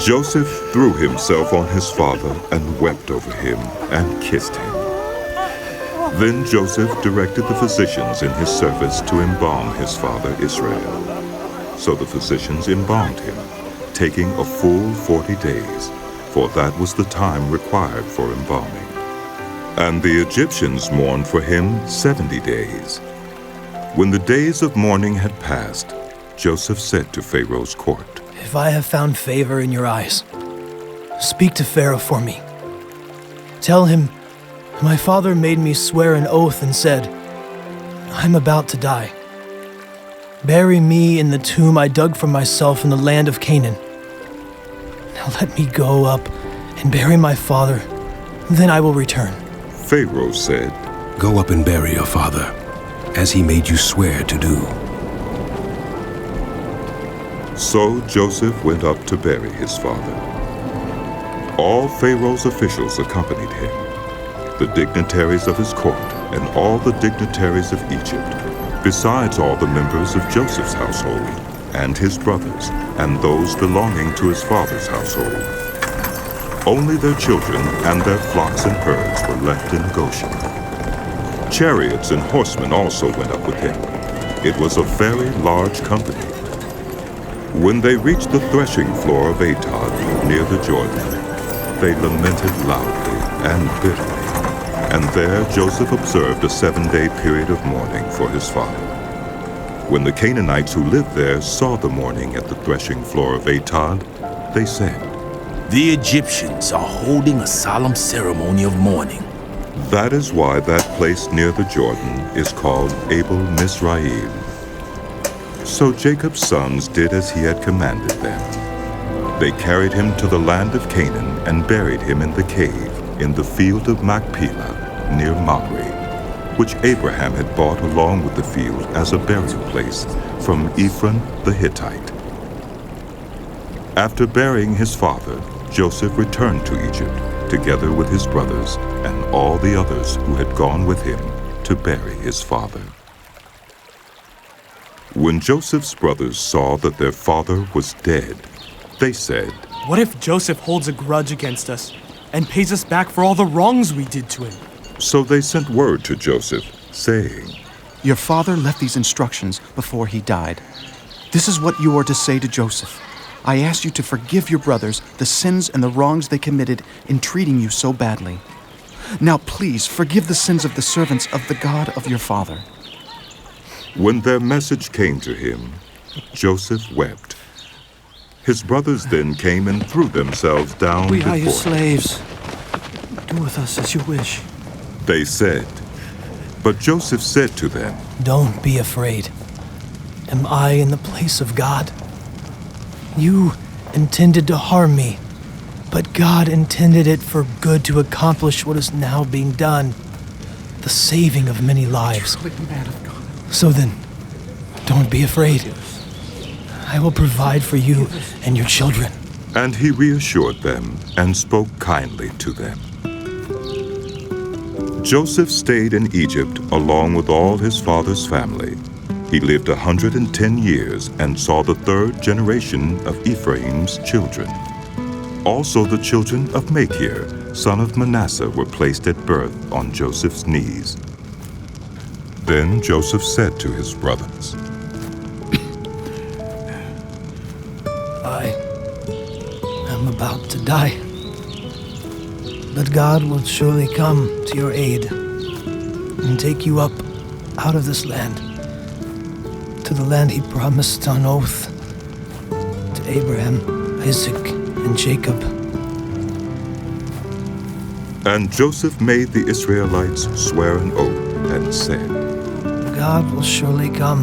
Joseph threw himself on his father and wept over him and kissed him. Then Joseph directed the physicians in his service to embalm his father Israel. So the physicians embalmed him, taking a full 40 days, for that was the time required for embalming. And the Egyptians mourned for him 70 days. When the days of mourning had passed, Joseph said to Pharaoh's court, "If I have found favor in your eyes, speak to Pharaoh for me. Tell him, my father made me swear an oath and said, I'm about to die. Bury me in the tomb I dug for myself in the land of Canaan. Now let me go up and bury my father, then I will return." Pharaoh said, "Go up and bury your father, as he made you swear to do." So Joseph went up to bury his father. All Pharaoh's officials accompanied him, the dignitaries of his court and all the dignitaries of Egypt, besides all the members of Joseph's household and his brothers and those belonging to his father's household. Only their children and their flocks and herds were left in Goshen. Chariots and horsemen also went up with him. It was a very large company. When they reached the threshing floor of 𝗲𝗲 near the Jordan, they lamented loudly and bitterly. And there Joseph observed a 7-day period of mourning for his father. When the Canaanites who lived there saw the mourning at the threshing floor of 𝗲𝗲, they said, "The Egyptians are holding a solemn ceremony of mourning." That is why that place near the Jordan is called Abel-Mizraim. So Jacob's sons did as he had commanded them. They carried him to the land of Canaan and buried him in the cave in the field of Machpelah near Mamre, which Abraham had bought along with the field as a burial place from Ephron the Hittite. After burying his father, Joseph returned to Egypt together with his brothers and all the others who had gone with him to bury his father. When Joseph's brothers saw that their father was dead, they said, "What if Joseph holds a grudge against us and pays us back for all the wrongs we did to him?" So they sent word to Joseph, saying, "Your father left these instructions before he died. This is what you are to say to Joseph. I ask you to forgive your brothers the sins and the wrongs they committed in treating you so badly. Now please forgive the sins of the servants of the God of your father." When their message came to him, Joseph wept. His brothers then came and threw themselves down "We before are your him. slaves. Do with us as you wish." They said, but Joseph said to them, "Don't be afraid. Am I in the place of God? You intended to harm me, but God intended it for good to accomplish what is now being done, the saving of many lives. So then, don't be afraid. I will provide for you and your children." And he reassured them and spoke kindly to them. Joseph stayed in Egypt along with all his father's family. He lived 110 years and saw the 3rd generation of Ephraim's children. Also the children of Machir, son of Manasseh, were placed at birth on Joseph's knees. Then Joseph said to his brothers, I am about to die, but God will surely come to your aid and take you up out of this land, to the land he promised on oath to Abraham, Isaac, and Jacob. And Joseph made the Israelites swear an oath and said, God will surely come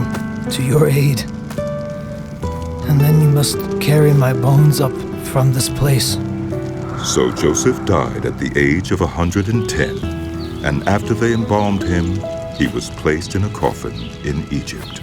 to your aid, and then you must carry my bones up from this place. So Joseph died at the age of 110, and after they embalmed him, he was placed in a coffin in Egypt.